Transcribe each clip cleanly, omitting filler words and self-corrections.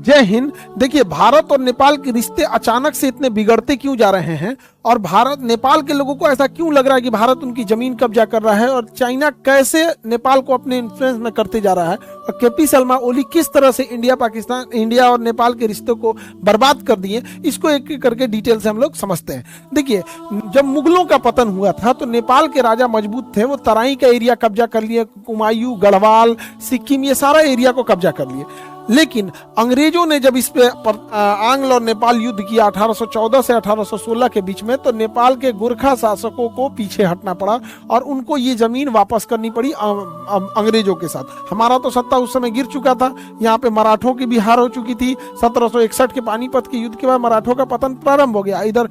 जय हिंद। देखिए, भारत और नेपाल के रिश्ते अचानक से इतने बिगड़ते क्यों जा रहे हैं, और भारत नेपाल के लोगों को ऐसा क्यों लग रहा है कि भारत उनकी जमीन कब्जा कर रहा है, और चाइना कैसे नेपाल को अपने इन्फ्लुएंस में करते जा रहा है, और केपी शर्मा ओली किस तरह से इंडिया और नेपाल के रिश्तों को बर्बाद कर दिए, इसको एक एक करके डिटेल से हम लोग समझते हैं। देखिए, जब मुगलों का पतन हुआ था तो नेपाल के राजा मजबूत थे, वो तराई का एरिया कब्जा कर लिए, कुमायूं, गढ़वाल, सिक्किम, ये सारा एरिया को कब्जा कर लिए। लेकिन अंग्रेजों ने जब इस पे आंग्ल और नेपाल युद्ध किया 1814 से 1816 के बीच में, तो नेपाल के गोरखा शासकों को पीछे हटना पड़ा और उनको ये जमीन वापस करनी पड़ी अंग्रेजों के साथ। हमारा तो सत्ता उस समय गिर चुका था, यहाँ पे मराठों की भी हार हो चुकी थी। 1761 के पानीपत के युद्ध के बाद मराठों का पतन प्रारंभ हो गया, इधर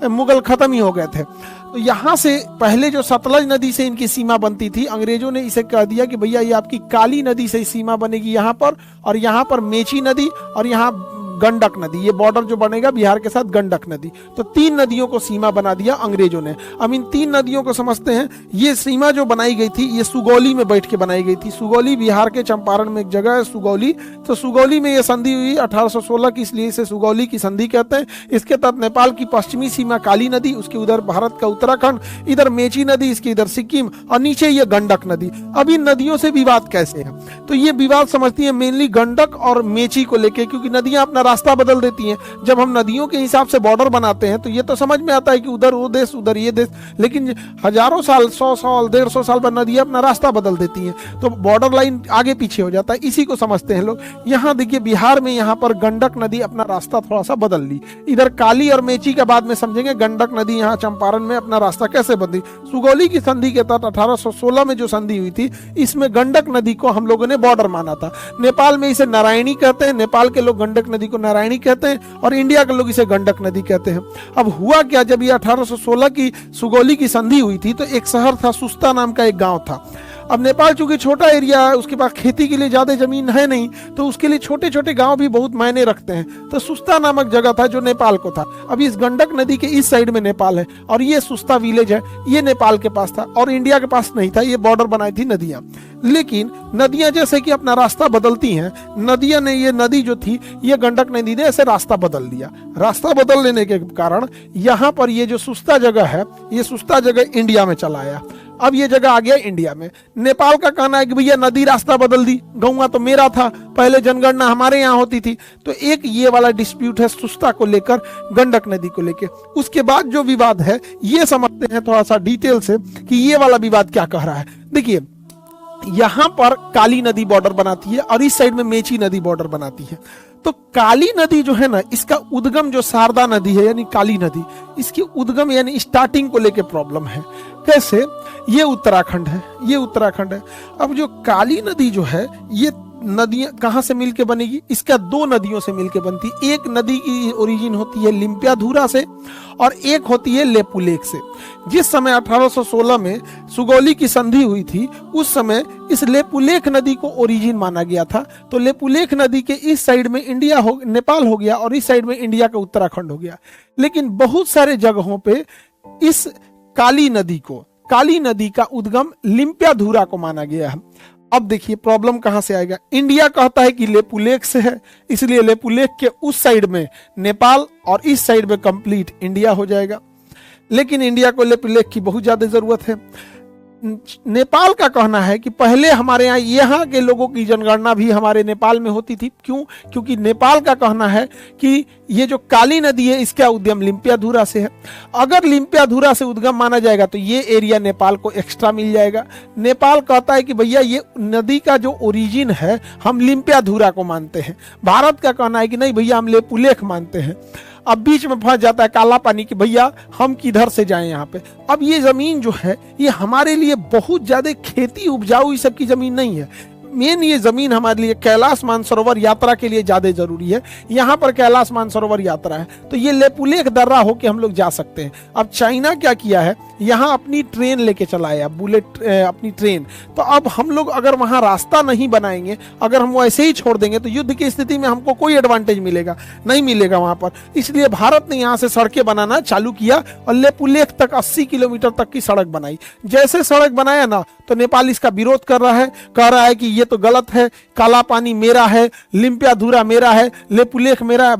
मुगल खत्म ही हो गए थे। तो यहाँ से पहले जो सतलज नदी से इनकी सीमा बनती थी, अंग्रेजों ने इसे कह दिया कि भैया ये आपकी काली नदी से सीमा बनेगी यहाँ पर, और यहाँ पर मेची नदी, और यहाँ गंडक नदी, ये बॉर्डर जो बनेगा बिहार के साथ गंडक नदी। तो 3 नदियों को सीमा बना दिया अंग्रेजों ने। अब इन 3 नदियों को समझते हैं। ये सीमा जो बनाई गई थी ये सुगौली में बैठ के बनाई गई थी। सुगौली बिहार के चंपारण में एक जगह है सुगौली, तो सुगौली में ये संधि हुई 1816 की, इसलिए इसे सुगौली की संधि कहते हैं। इसके तहत नेपाल की पश्चिमी सीमा काली नदी, उसके उधर भारत का उत्तराखंड, इधर मेची नदी, इसके इधर सिक्किम, और नीचे ये गंडक नदी। अब इन नदियों से विवाद कैसे है, तो ये विवाद समझती है मेनली गंडक और मेची को लेके, क्योंकि नदियां अपना रास्ता बदल देती हैं। जब हम नदियों के हिसाब से बॉर्डर बनाते हैं तो ये तो समझ में आता है कि उधर वो देश उधर ये देश, लेकिन हजारों साल, 100 साल, 150 साल पर नदियां अपना रास्ता बदल देती हैं, तो बॉर्डर लाइन आगे पीछे हो जाता है। इसी को समझते हैं लोग। यहाँ देखिए, बिहार में यहाँ पर गंडक नदी अपना रास्ता थोड़ा सा बदल ली। इधर काली और मेची के बाद में समझेंगे गंडक नदी यहाँ चंपारण में अपना रास्ता कैसे बदली। सुगौली की संधि के तहत 1816 में जो संधि हुई थी, इसमें गंडक नदी को हम लोगों ने बॉर्डर माना था। नेपाल में इसे नारायणी कहते हैं, नेपाल के लोग गंडक नदी को नारायणी कहते हैं, और इंडिया के लोग इसे गंडक नदी कहते हैं। अब हुआ क्या, जब ये 1816 की सुगौली की संधि हुई थी तो एक शहर था, सुस्ता नाम का एक गांव था। अब नेपाल चूंकि छोटा एरिया है, उसके पास खेती के लिए ज्यादा जमीन है नहीं, तो उसके लिए छोटे छोटे गांव भी बहुत मायने रखते हैं। तो सुस्ता नामक जगह था जो नेपाल को था। अब इस गंडक नदी के इस साइड में नेपाल है, और ये सुस्ता विलेज है, ये नेपाल के पास था और इंडिया के पास नहीं था। ये बॉर्डर बनाई थी नदियां। लेकिन नदियां जैसे कि अपना रास्ता बदलती हैं, नदियां ने, ये नदी जो थी, ये गंडक नदी ने ऐसे रास्ता बदल दिया। रास्ता बदल लेने के कारण यहाँ पर ये जो सुस्ता जगह है, ये सुस्ता जगह इंडिया में चला आया। अब ये जगह आ गया इंडिया में। नेपाल का कहना है कि भैया नदी रास्ता बदल दी, गौवा तो मेरा था, पहले जनगणना हमारे यहाँ होती थी। तो एक ये वाला डिस्प्यूट है सुस्ता को लेकर, गंडक नदी को लेकर। उसके बाद जो विवाद है ये समझते हैं थोड़ा सा डिटेल से कि ये वाला विवाद क्या कह रहा है। देखिए, यहाँ पर काली नदी बॉर्डर बनाती है और इस साइड में मेची नदी बॉर्डर बनाती है। तो काली नदी जो है ना, इसका उद्गम जो शारदा नदी है यानी काली नदी, इसकी उद्गम यानी स्टार्टिंग को लेके प्रॉब्लम है। कैसे, ये उत्तराखंड है, ये उत्तराखंड है। अब जो काली नदी जो है, ये नदियां कहां से मिलके बनेगी, इसका 2 नदियों से मिलके बनती। एक नदी की ओरिजिन होती है लिम्पियाधुरा से और एक होती है लेपुलेख से। जिस समय 1816 में सुगौली की संधि हुई थी, उस समय इस लेपुलेख नदी को ओरिजिन माना गया था। तो लेपुलेख नदी के इस साइड में इंडिया हो, नेपाल हो गया, और इस साइड में इंडिया का उत्तराखंड हो गया। लेकिन बहुत सारे जगहों पे इस काली नदी का उद्गम लिम्पियाधुरा को माना गया है। अब देखिए प्रॉब्लम कहां से आएगा। इंडिया कहता है कि लेपुलेख से है, इसलिए लेपुलेख के उस साइड में नेपाल और इस साइड में कंप्लीट इंडिया हो जाएगा। लेकिन इंडिया को लेपुलेख की बहुत ज्यादा जरूरत है। नेपाल का कहना है कि पहले हमारे यहाँ के लोगों की जनगणना भी हमारे नेपाल में होती थी। क्यों? क्योंकि नेपाल का कहना है कि ये जो काली नदी है इसका उद्गम लिम्पियाधुरा से है। अगर लिम्पियाधुरा से उद्गम माना जाएगा तो ये एरिया नेपाल को एक्स्ट्रा मिल जाएगा। नेपाल कहता है कि भैया ये नदी का जो ओरिजिन है हम लिम्पियाधुरा को मानते हैं। भारत का कहना है कि नहीं भैया हम लेपुलेख मानते हैं। अब बीच में फंस जाता है काला पानी कि भैया हम किधर से जाएं यहाँ पे। अब ये जमीन जो है ये हमारे लिए बहुत ज्यादा खेती उपजाऊ इस सब की जमीन नहीं है। मेन ये जमीन हमारे लिए कैलाश मानसरोवर यात्रा के लिए ज्यादा जरूरी है। यहाँ पर कैलाश मानसरोवर यात्रा है तो ये लेपुलेख दर्रा होके हम लोग जा सकते हैं। अब चाइना क्या किया है, यहाँ अपनी ट्रेन लेके चला आया, बुलेट अपनी ट्रेन। तो अब हम लोग अगर वहाँ रास्ता नहीं बनाएंगे, अगर हम वैसे ही छोड़ देंगे, तो युद्ध की स्थिति में हमको कोई एडवांटेज मिलेगा नहीं मिलेगा वहाँ पर। इसलिए भारत ने यहाँ से सड़कें बनाना चालू किया और लेपुलेख तक 80 किलोमीटर तक की सड़क बनाई। जैसे सड़क बनाया ना, तो नेपाल इसका विरोध कर रहा है, कह रहा है कि ये तो गलत है, काला पानी मेरा है, लिम्पियाधुरा मेरा है, लेपुलेख मेरा है।